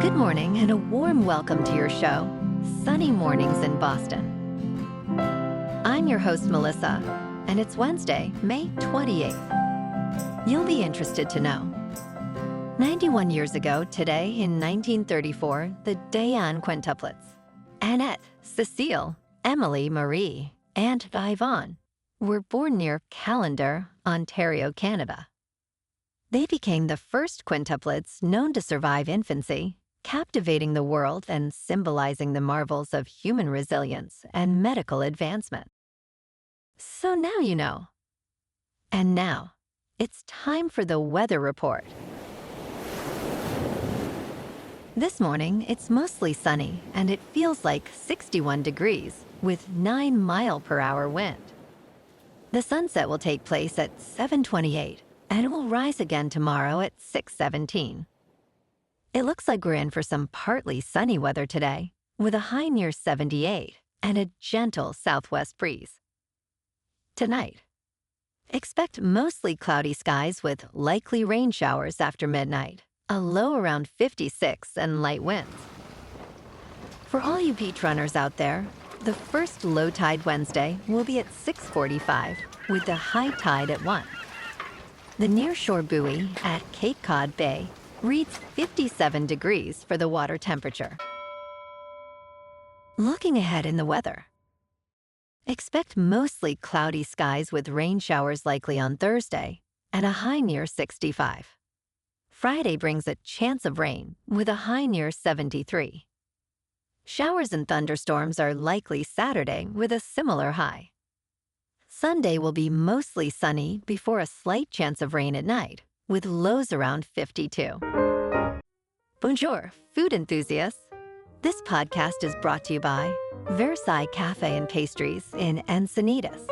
Good morning and a warm welcome to your show, Sunny Mornings in Boston. I'm your host, Melissa, and it's Wednesday, May 28th. You'll be interested to know. 91 years ago today, in 1934, the Dayan quintuplets, Annette, Cecile, Emily, Marie, and Yvonne, were born near Callander, Ontario, Canada. They became the first quintuplets known to survive infancy, captivating the world and symbolizing the marvels of human resilience and medical advancement. So now you know. And now, it's time for the weather report. This morning, it's mostly sunny and it feels like 61 degrees with 9-mile-per-hour wind. The sunset will take place at 7:28 and it will rise again tomorrow at 6:17. It looks like we're in for some partly sunny weather today, with a high near 78 and a gentle southwest breeze. Tonight, expect mostly cloudy skies with likely rain showers after midnight, a low around 56 and light winds. For all you beach runners out there, the first low tide Wednesday will be at 6:45 with the high tide at 1. The nearshore buoy at Cape Cod Bay reads 57 degrees for the water temperature. Looking ahead in the weather. Expect mostly cloudy skies with rain showers likely on Thursday and a high near 65. Friday brings a chance of rain with a high near 73. Showers and thunderstorms are likely Saturday with a similar high. Sunday will be mostly sunny before a slight chance of rain at night, with lows around 52. Bonjour, food enthusiasts. This podcast is brought to you by Versailles Cafe and Pastries in Encinitas.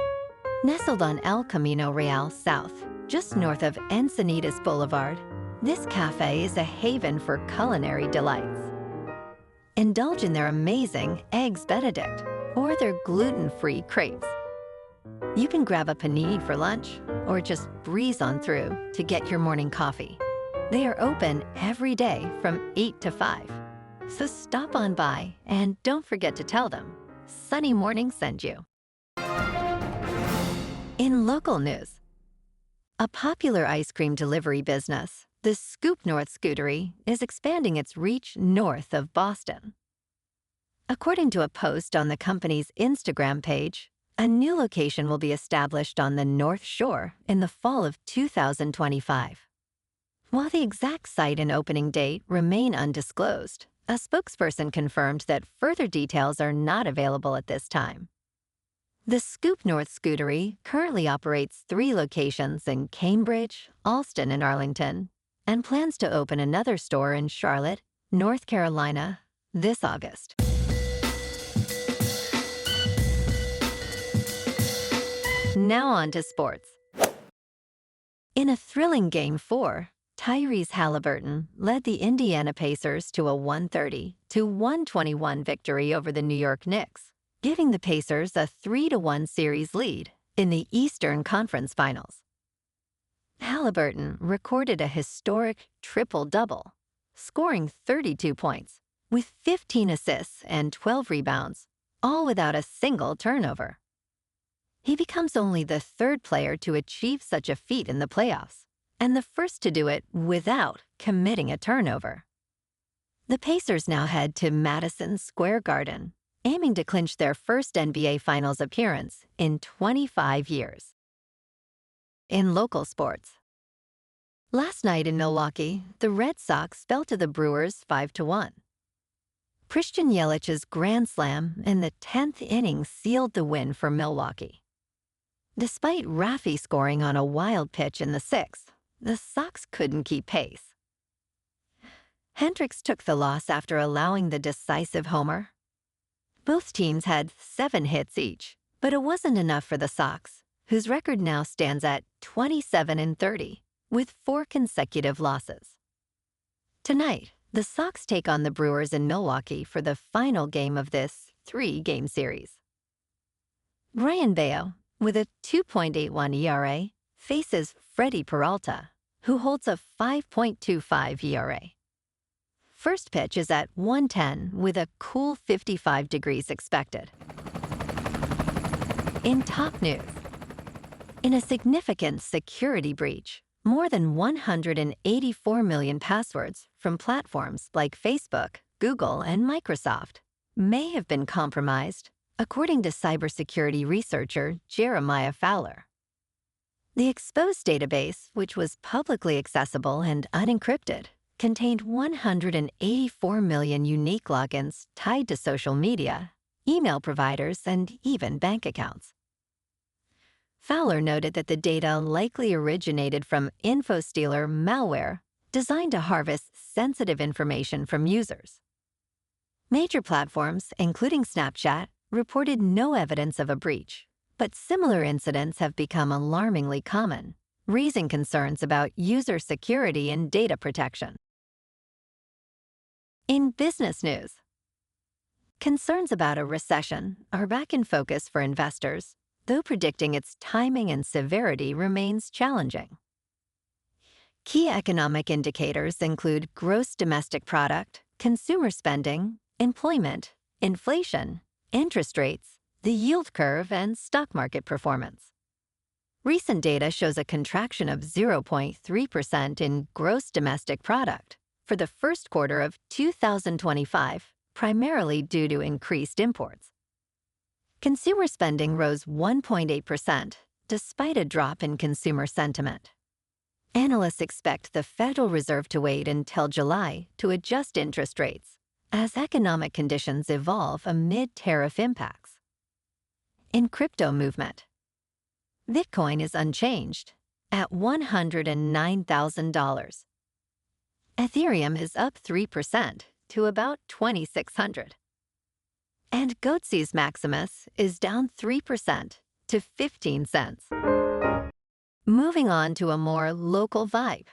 Nestled on El Camino Real South, just north of Encinitas Boulevard, this cafe is a haven for culinary delights. Indulge in their amazing Eggs Benedict or their gluten-free crepes. You can grab a panini for lunch or just breeze on through to get your morning coffee. They are open every day from 8 to 5. So stop on by and don't forget to tell them Sunny Morning sent you. In local news, a popular ice cream delivery business, the Scoop North Scootery, is expanding its reach north of Boston. According to a post on the company's Instagram page, a new location will be established on the North Shore in the fall of 2025. While the exact site and opening date remain undisclosed, a spokesperson confirmed that further details are not available at this time. The Scoop North Scootery currently operates 3 locations in Cambridge, Allston, and Arlington, and plans to open another store in Charlotte, North Carolina, this August. Now on to sports. In a thrilling Game 4, Tyrese Haliburton led the Indiana Pacers to a 130-121 victory over the New York Knicks, giving the Pacers a 3-1 series lead in the Eastern Conference Finals. Haliburton recorded a historic triple-double, scoring 32 points, with 15 assists and 12 rebounds, all without a single turnover. He becomes only the 3rd player to achieve such a feat in the playoffs, and the first to do it without committing a turnover. The Pacers now head to Madison Square Garden, aiming to clinch their first NBA Finals appearance in 25 years. In local sports. Last night in Milwaukee, the Red Sox fell to the Brewers 5-1. Christian Yelich's grand slam in the 10th inning sealed the win for Milwaukee. Despite Raffy scoring on a wild pitch in the 6th, the Sox couldn't keep pace. Hendricks took the loss after allowing the decisive homer. Both teams had 7 hits each, but it wasn't enough for the Sox, whose record now stands at 27-30, with 4 consecutive losses. Tonight, the Sox take on the Brewers in Milwaukee for the final game of this 3-game series. Brian Bayo, with a 2.81 ERA, faces Freddie Peralta, who holds a 5.25 ERA. First pitch is at 1:10 with a cool 55 degrees expected. In top news, in a significant security breach, more than 184 million passwords from platforms like Facebook, Google, and Microsoft may have been compromised, according to cybersecurity researcher Jeremiah Fowler. The exposed database, which was publicly accessible and unencrypted, contained 184 million unique logins tied to social media, email providers, and even bank accounts. Fowler noted that the data likely originated from InfoStealer malware designed to harvest sensitive information from users. Major platforms, including Snapchat, reported no evidence of a breach, but similar incidents have become alarmingly common, raising concerns about user security and data protection. In business news, concerns about a recession are back in focus for investors, though predicting its timing and severity remains challenging. Key economic indicators include gross domestic product, consumer spending, employment, inflation, interest rates, the yield curve, and stock market performance. Recent data shows a contraction of 0.3% in gross domestic product for the first quarter of 2025, primarily due to increased imports. Consumer spending rose 1.8%, despite a drop in consumer sentiment. Analysts expect the Federal Reserve to wait until July to adjust interest rates as economic conditions evolve amid tariff impacts. In crypto movement, Bitcoin is unchanged at $109,000. Ethereum is up 3% to about 2,600. And Goatse's Maximus is down 3% to 15 cents. Moving on to a more local vibe.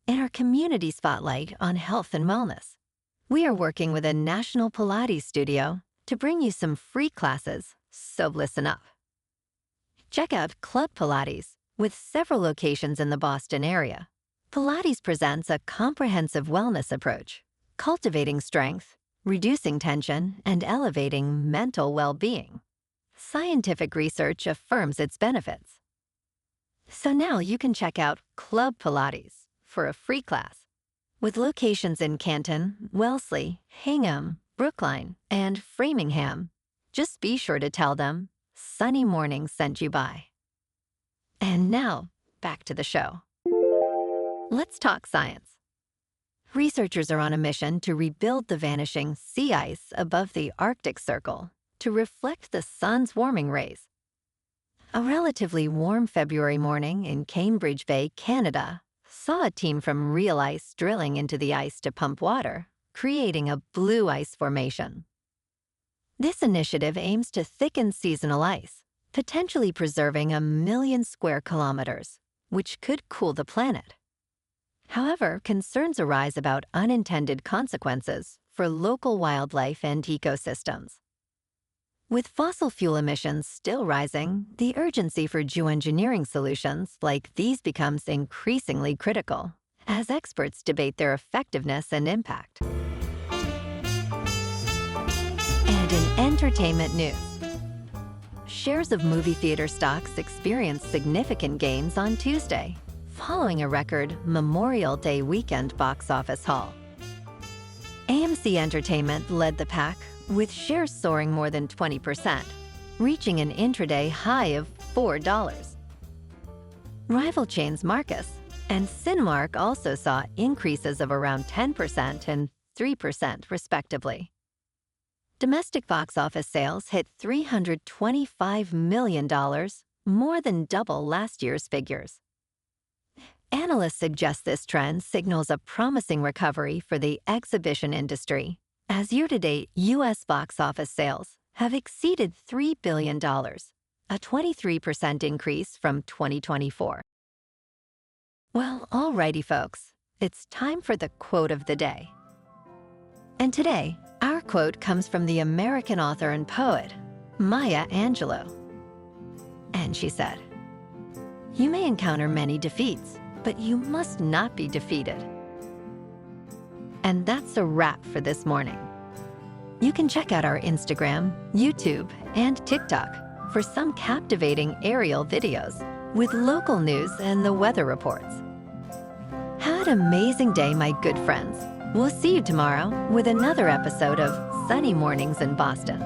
In our community spotlight on health and wellness, we are working with a national Pilates studio to bring you some free classes, so listen up. Check out Club Pilates, with several locations in the Boston area. Pilates presents a comprehensive wellness approach, cultivating strength, reducing tension, and elevating mental well-being. Scientific research affirms its benefits. So now you can check out Club Pilates for a free class. With locations in Canton, Wellesley, Hingham, Brookline, and Framingham, just be sure to tell them Sunny Morning sent you by. And now, back to the show. Let's talk science. Researchers are on a mission to rebuild the vanishing sea ice above the Arctic Circle to reflect the sun's warming rays. A relatively warm February morning in Cambridge Bay, Canada, saw a team from Real Ice drilling into the ice to pump water, creating a blue ice formation. This initiative aims to thicken seasonal ice, potentially preserving 1 million square kilometers, which could cool the planet. However, concerns arise about unintended consequences for local wildlife and ecosystems. With fossil fuel emissions still rising, the urgency for geoengineering solutions like these becomes increasingly critical, as experts debate their effectiveness and impact. And in entertainment news, shares of movie theater stocks experienced significant gains on Tuesday, following a record Memorial Day weekend box office haul. AMC Entertainment led the pack, with shares soaring more than 20%, reaching an intraday high of $4. Rival chains Marcus and Cinemark also saw increases of around 10% and 3% respectively. Domestic box office sales hit $325 million, more than double last year's figures. Analysts suggest this trend signals a promising recovery for the exhibition industry, as year-to-date U.S. box office sales have exceeded $3 billion, a 23% increase from 2024. Well, alrighty folks, it's time for the quote of the day. And today, our quote comes from the American author and poet, Maya Angelou. And she said, "You may encounter many defeats, but you must not be defeated." And that's a wrap for this morning. You can check out our Instagram, YouTube, and TikTok for some captivating aerial videos with local news and the weather reports. Have an amazing day, my good friends. We'll see you tomorrow with another episode of Sunny Mornings in Boston.